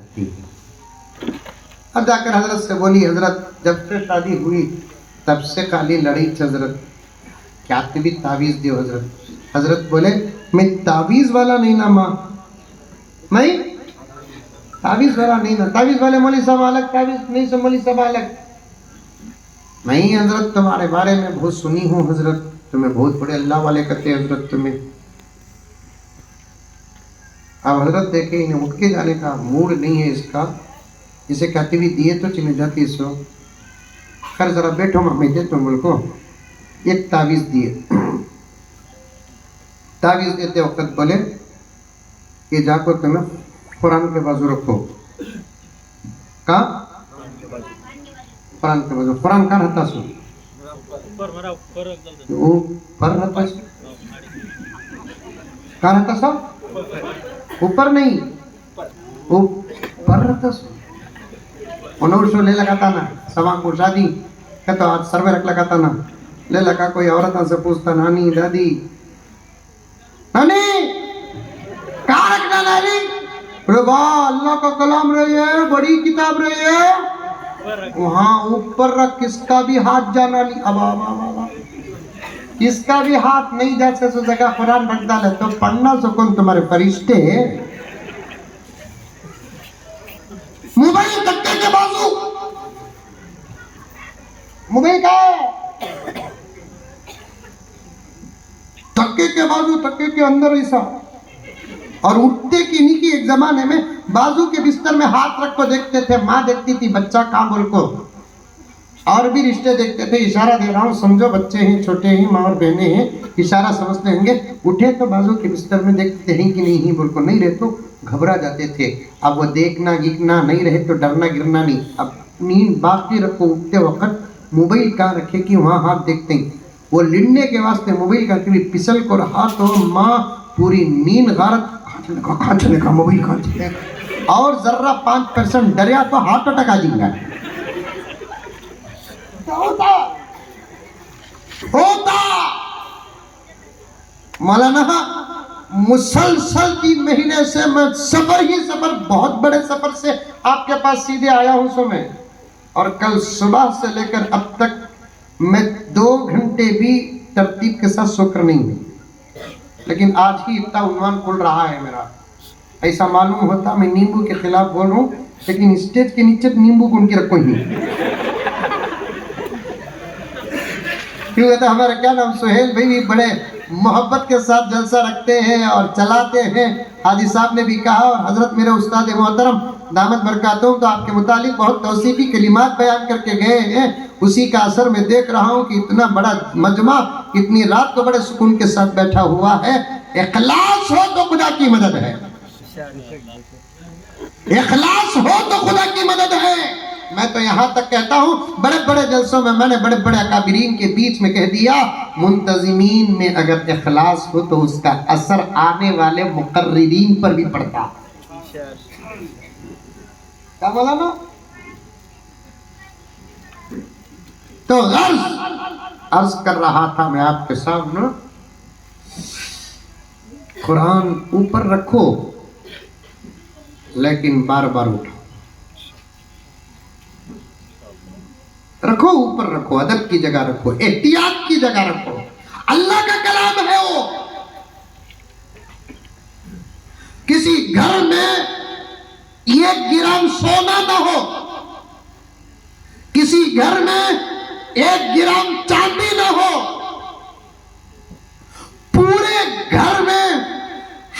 کرتی ہے. اب جا کر حضرت سے بولی حضرت جب سے شادی ہوئی تب سے خالی لڑائی تھی حضرت, کیا بھی تعویذ دیو حضرت. حضرت بولے میں تعویذ والا نہیں نا ماں, میں تعویذ والا نہیں نا, تعویذ والے مولوی صاحب الگ, تعویذ نہیں سے مولوی صاحب الگ. نہیں حضرت تمہارے بارے میں بہت سنی ہوں حضرت, تمہیں بہت بڑے اللہ والے کہتے ہیں حضرت تمہیں. اب حضرت دیکھیں انہیں اٹھ کے جانے کا موڈ نہیں ہے اس کا, اسے کہتے بھی دیے تو چلے جاتی اس وقت. خیر ذرا بیٹھو میں دیتا ہوں ملک کو. ایک تعویذ دیے, تعویذ دیتے وقت بولے کہ جا کر تمہیں قرآن کے بازو رکھو. کہاں؟ قرآن کے بازو. قرآن کہاں رہتا سو؟ اوپر رہتا سو. کہاں رہتا سو؟ اوپر نہیں, اوپر رہتا سو. انور شو لے لگاتا نا سوا کو شادی کہتا آج سروے رکھ لگاتا نا, لے لگا کوئی عورتوں سے پوچھتا نانی دادی نانی کہاں رکھنا نانی, اللہ کا کلام رہی ہے, بڑی کتاب رہی ہے, وہاں اوپر رکھ. کس کا بھی ہاتھ جانا نہیں, اب کس کا بھی ہاتھ نہیں جا سکے سو جگہ قرآن رکھ ڈالے تو پڑھنا سکون تمہارے فرشتے. موبائل تکے کے بازو, موبائل کا تکے کے بازو, تکے کے اندر ایسا. اور اٹھتے کی نہیں کی ایک زمانے میں بازو کے بستر میں ہاتھ رکھ کو دیکھتے تھے, ماں دیکھتی تھی بچہ کہاں بول کو, اور بھی رشتے دیکھتے تھے. اشارہ دے رہا ہوں سمجھو, بچے ہیں چھوٹے ہیں, ماں اور بہنیں ہیں, اشارہ سمجھتے ہوں گے. اٹھے تو بازو کے بستر میں دیکھتے ہیں کہ نہیں بول کو, نہیں رہے تو گھبرا جاتے تھے. اب وہ دیکھنا گیکنا نہیں رہے تو ڈرنا گرنا نہیں. اب نیند باقی رکھو, اٹھتے وقت موبائل کہاں رکھے کہ وہاں ہاتھ دیکھتے ہیں. وہ لڑنے کے واسطے موبائل کا کبھی پسل کو رہا تو ماں پوری نیند غارت, کہاں چلے گا موبائل کہاں چلے گا, اور ذرہ 5% ڈریا تو ہارٹ اٹیک آ جائے گا. ہوتا مولانا مسلسل 3 مہینے سے میں سفر ہی سفر, بہت بڑے سفر سے آپ کے پاس سیدھے آیا ہوں سو میں, اور کل صبح سے لے کر اب تک میں 2 گھنٹے بھی ترتیب کے ساتھ سو کر نہیں ہوں. لیکن آج ہی اتنا عنوان کھل رہا ہے میرا, ایسا معلوم ہوتا میں نیمبو کے خلاف بول رہا ہوں, لیکن اسٹیج کے نیچے نیمبو کو ان کی رکھو ہی. کیوں کہتا ہمارا کیا نام سہیل بھائی بھی بڑے محبت کے ساتھ جلسہ رکھتے ہیں اور چلاتے ہیں. حاجی صاحب نے بھی کہا, اور حضرت میرے استاد محترم دامت برکاتہم تو آپ کے متعلق بہت توصیفی کلمات بیان کر کے گئے ہیں. اسی کا اثر میں دیکھ رہا ہوں کہ اتنا بڑا مجمع اتنی رات کو بڑے سکون کے ساتھ بیٹھا ہوا ہے. اخلاص ہو تو خدا کی مدد ہے, اخلاص ہو تو خدا کی مدد ہے. میں تو یہاں تک کہتا ہوں بڑے بڑے جلسوں میں نے بڑے بڑے اکابرین کے بیچ میں کہہ دیا, منتظمین میں اگر اخلاص ہو تو اس کا اثر آنے والے مقررین پر بھی پڑتا. کیا بولا نا؟ تو عرض کر رہا تھا میں آپ کے سامنے, قرآن اوپر رکھو لیکن بار بار اٹھو, رکھو اوپر رکھو, ادب کی جگہ رکھو, احتیاط کی جگہ رکھو. اللہ کا کلام ہے وہ. کسی گھر میں 1 گرام سونا نہ ہو, کسی گھر میں 1 گرام چاندی نہ ہو, پورے گھر میں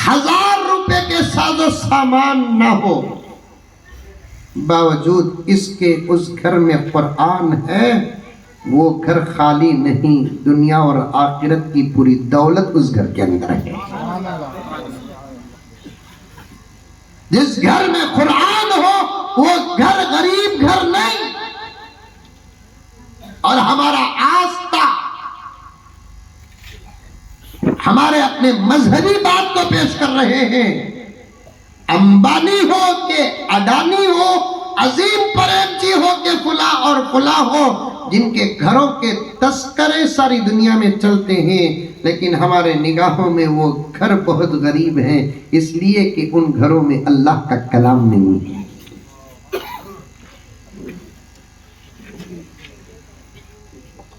1000 روپے کے ساز و سامان نہ ہو, باوجود اس کے اس گھر میں قرآن ہے, وہ گھر خالی نہیں, دنیا اور آخرت کی پوری دولت اس گھر کے اندر ہے. جس گھر میں قرآن ہو وہ گھر غریب گھر نہیں. اور ہمارا آستہ ہمارے اپنے مذہبی بات کو پیش کر رہے ہیں. امبانی ہو کہ اڈانی ہو, عظیم پریم جی ہو کہ فلاں اور فلاں ہو, جن کے گھروں کے تذکرے ساری دنیا میں چلتے ہیں, لیکن ہمارے نگاہوں میں وہ گھر بہت غریب ہیں, اس لیے کہ ان گھروں میں اللہ کا کلام نہیں ہے.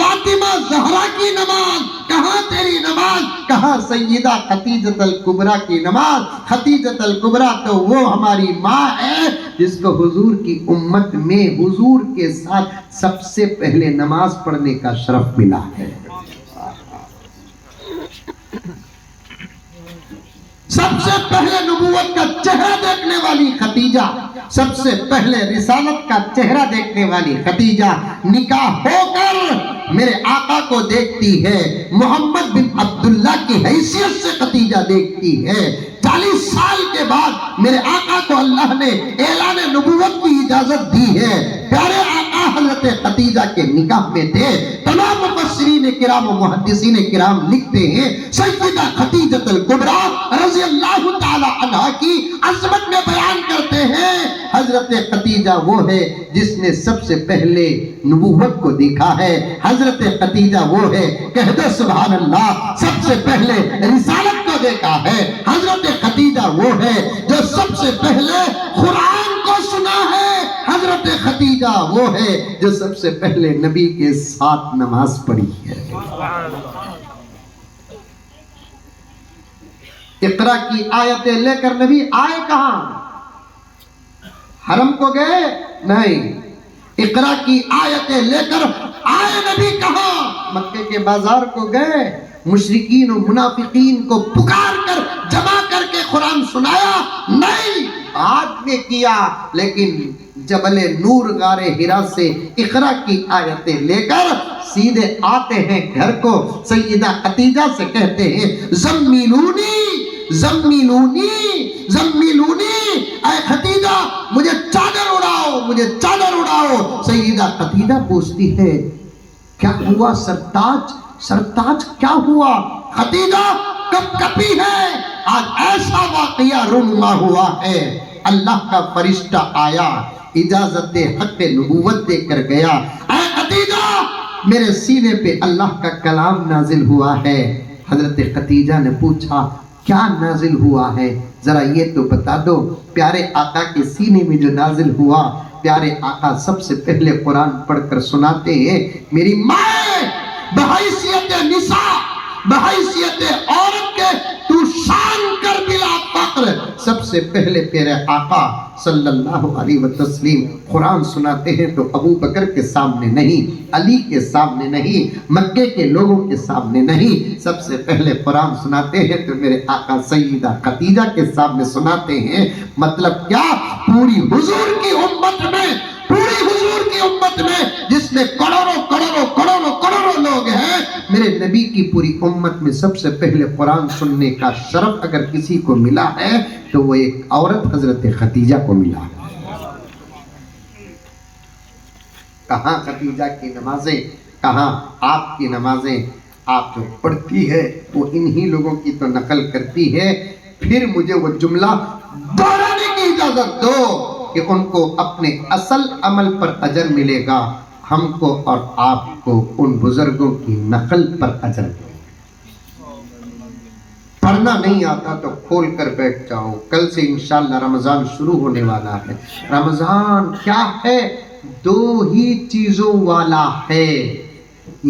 فاطمہ زہرا کی نماز، کہاں تیری نماز؟ کہاں سیدہ خدیجہ الکبریٰ کی نماز؟ خدیجہ الکبریٰ تو وہ ہماری ماں ہے جس کو حضور کی امت میں حضور کے ساتھ سب سے پہلے نماز پڑھنے کا شرف ملا ہے۔ سب سے پہلے نبوت کا چہرہ دیکھنے والی خدیجہ، سب سے پہلے رسالت کا چہرہ دیکھنے والی خدیجہ، نکاح ہو کر میرے آقا کو دیکھتی ہے، محمد بن عبداللہ کی حیثیت سے خدیجہ دیکھتی ہے۔ 40 سال کے بعد میرے آقا کو اللہ نے اعلان نبوت کی اجازت دی ہے۔ پیارے آقا حضرت خدیجہ کے نکاح میں تھے۔ تمام مفسرین کرام و محدثین کرام لکھتے ہیں سیدہ خدیجہ الکبریٰ رضی اللہ تعالی عنہ کی عظمت میں بیان کرتے ہیں، حضرت خدیجہ وہ ہے جس نے سب سے پہلے نبوت کو دیکھا ہے، حضرت خدیجہ وہ ہے، کہہ دو سبحان اللہ، سب سے پہلے رسالت کو دیکھا ہے، حضرت خدیجہ وہ ہے جو سب سے پہلے قرآن کو سنا ہے، حضرت خدیجہ وہ ہے جو سب سے پہلے نبی کے ساتھ نماز پڑھی ہے۔ اقرا کی آیتیں لے کر نبی آئے کہاں؟ حرم کو گئے؟ نہیں، اقرا کی آیتیں لے کر آئے نبی کہاں؟ مکے کے بازار کو گئے؟ مشرکین و منافقین کو پکار کر جمع کر کے قرآن سنایا؟ نہیں، آج نے کیا، لیکن جبل نور غار حرا سے اقرا کی آیتیں لے کر سیدھے آتے ہیں گھر کو، سیدہ خدیجہ سے کہتے ہیں زملونی زملونی زملونی، اے خدیجہ مجھے چادر اڑاؤ، مجھے چادر اڑاؤ۔ سیدہ خدیجہ پوچھتی ہے کیا ہوا سرتاج؟ سرتاج کیا ہوا؟ خدیجہ کب کپی ہے، آج ایسا واقعہ رونما ہوا ہے، اللہ کا فرشتہ آیا، اجازت حق نبوت دے کر گیا۔ اے خدیجہ میرے سینے پہ اللہ کا کلام نازل ہوا ہے۔ حضرت خدیجہ نے پوچھا کیا نازل ہوا ہے، ذرا یہ تو بتا دو۔ پیارے آقا کے سینے میں جو نازل ہوا، پیارے آقا سب سے پہلے قرآن پڑھ کر سناتے ہیں، میری ماں بحیثیت نساء، بحیثیت عورت کے تو شان کر بلا فخر، سب سے پہلے پیارے آقا صلی اللہ علیہ وسلم قرآن سناتے ہیں تو ابو بکر کے سامنے نہیں، علی کے سامنے نہیں، مکے کے لوگوں کے سامنے نہیں، سب سے پہلے قرآن سناتے ہیں تو میرے آقا سیدہ خدیجہ کے سامنے سناتے ہیں۔ مطلب کیا؟ پوری حضور کی امت میں، پوری حضور کی امت میں جس میں کروڑوں کروڑوں کروڑوں کروڑوں لوگ ہیں، میرے نبی کی پوری امت میں سب سے پہلے قرآن سننے کا شرف اگر کسی کو ملا ہے تو وہ ایک عورت حضرت خدیجہ کو ملا۔ کہاں خدیجہ کی نمازیں، کہاں آپ کی نمازیں؟ آپ جو پڑھتی ہے وہ انہی لوگوں کی تو نقل کرتی ہے۔ پھر مجھے وہ جملہ دہرانے کی اجازت دو کہ ان کو اپنے اصل عمل پر اجر ملے گا، ہم کو اور آپ کو ان بزرگوں کی نقل پر اجر ملے گا۔ پڑھنا نہیں آتا تو کھول کر بیٹھ جاؤ، کل سے انشاءاللہ رمضان شروع ہونے والا ہے۔ رمضان کیا ہے؟ دو ہی چیزوں والا ہے،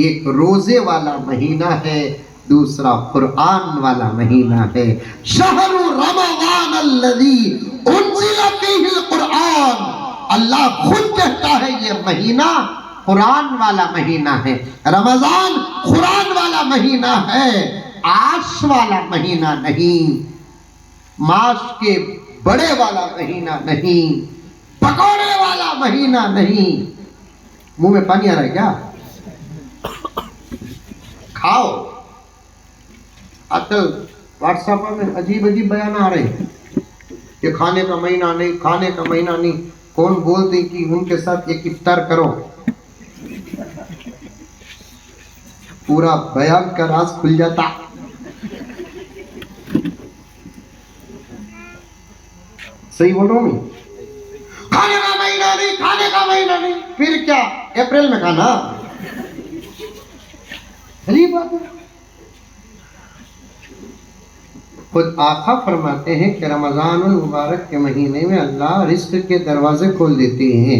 ایک روزے والا مہینہ ہے، دوسرا قرآن والا مہینہ ہے۔ شہر رمضان الذی انزل فیہ القرآن، اللہ خود کہتا ہے یہ مہینہ قرآن والا مہینہ ہے۔ رمضان قرآن والا مہینہ ہے، عاش والا مہینہ نہیں، ماش کے بڑے والا مہینہ نہیں، پکوڑے والا مہینہ نہیں۔ منہ میں پانی آ رہا ہے کیا؟ کھاؤ۔ آج کل واٹس ایپ میں عجیب عجیب بیان آ رہے ہیں کہ کھانے کا مہینہ نہیں، کھانے کا مہینہ نہیں۔ کون بولتے کہ ان کے ساتھ ایک افطار کرو؟ پورا بیان کا راز کھل جاتا۔ صحیح بول رہا ہوں میں؟ کھانے کا مہینہ نہیں، کھانے کا مہینہ نہیں، پھر کیا؟ اپریل میں کھانا؟ غریب بات ہے۔ خود آقا فرماتے ہیں کہ رمضان المبارک کے مہینے میں اللہ رزق کے دروازے کھول دیتے ہیں۔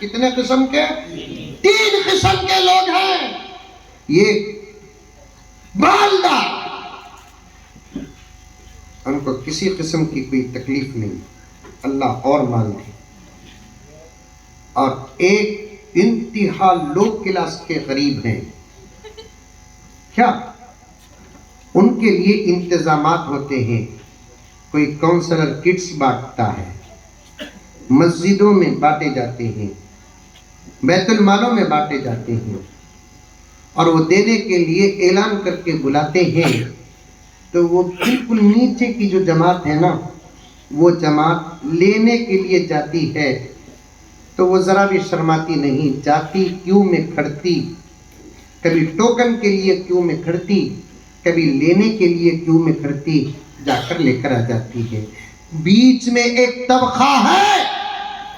کتنے قسم کے؟ 3 قسم کے لوگ ہیں. یہ مالدار، ان کو کسی قسم کی کوئی تکلیف نہیں، اللہ اور مال دے. اور ایک انتہا لو کلاس کے غریب ہیں. کیا ان کے لیے انتظامات ہوتے ہیں؟ کوئی کونسلر کٹس بانٹتا ہے، مسجدوں میں بانٹے جاتے ہیں، بیت المالوں میں بانٹے جاتے ہیں، اور وہ دینے کے لیے اعلان کر کے بلاتے ہیں. تو وہ بالکل نیچے کی جو جماعت ہے نا، وہ جماعت لینے کے لیے جاتی ہے تو وہ ذرا بھی شرماتی نہیں، جاتی کیوں میں کھڑتی، کبھی ٹوکن کے لیے کیوں میں کھڑتی، کبھی لینے کے لیے کیوں میں کھڑتی، جا کر لے کر آ جاتی ہے. بیچ میں ایک طبقہ ہے،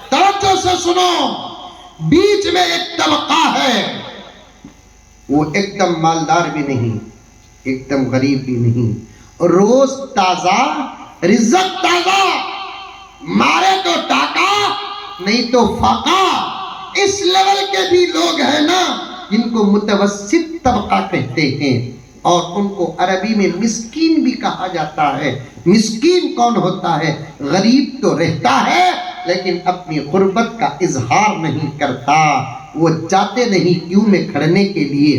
توجہ سے سنو، بیچ میں ایک طبقہ ہے، وہ ایک دم مالدار بھی نہیں، ایک دم غریب بھی نہیں، روز تازہ، رزق تازہ، مارے تو ٹاکا نہیں تو فاقا. اس لیول کے بھی لوگ ہیں نا جن کو متوسط طبقہ کہتے ہیں، اور ان کو عربی میں مسکین بھی کہا جاتا ہے. مسکین کون ہوتا ہے؟ غریب تو رہتا ہے لیکن اپنی غربت کا اظہار نہیں کرتا. وہ جاتے نہیں کیوں میں کھڑنے کے لیے،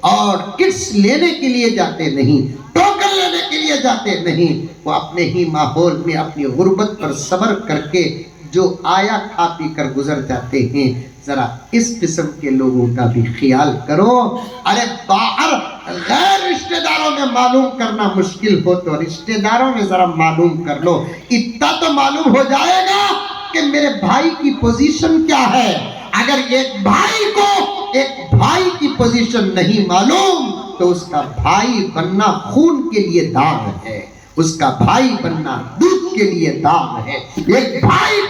اور کٹس لینے کے لیے جاتے نہیں، ٹوکن لینے کے لیے جاتے نہیں. وہ اپنے ہی ماحول میں اپنی غربت پر صبر کر کے جو آیا کھا پی کر گزر جاتے ہیں. ذرا اس قسم کے لوگوں کا بھی خیال کرو. ارے باہر غیر رشتہ داروں میں معلوم کرنا مشکل ہو تو رشتہ داروں میں ذرا معلوم کر لو. اتنا تو معلوم ہو جائے گا کہ میرے بھائی کی پوزیشن کیا ہے. اگر ایک بھائی کو ایک بھائی کی پوزیشن نہیں معلوم تو اس کا بھائی بننا خون کے لیے داغ ہے، اس کا بھائی بننا دودھ کے لیے داغ ہے. ایک بھائی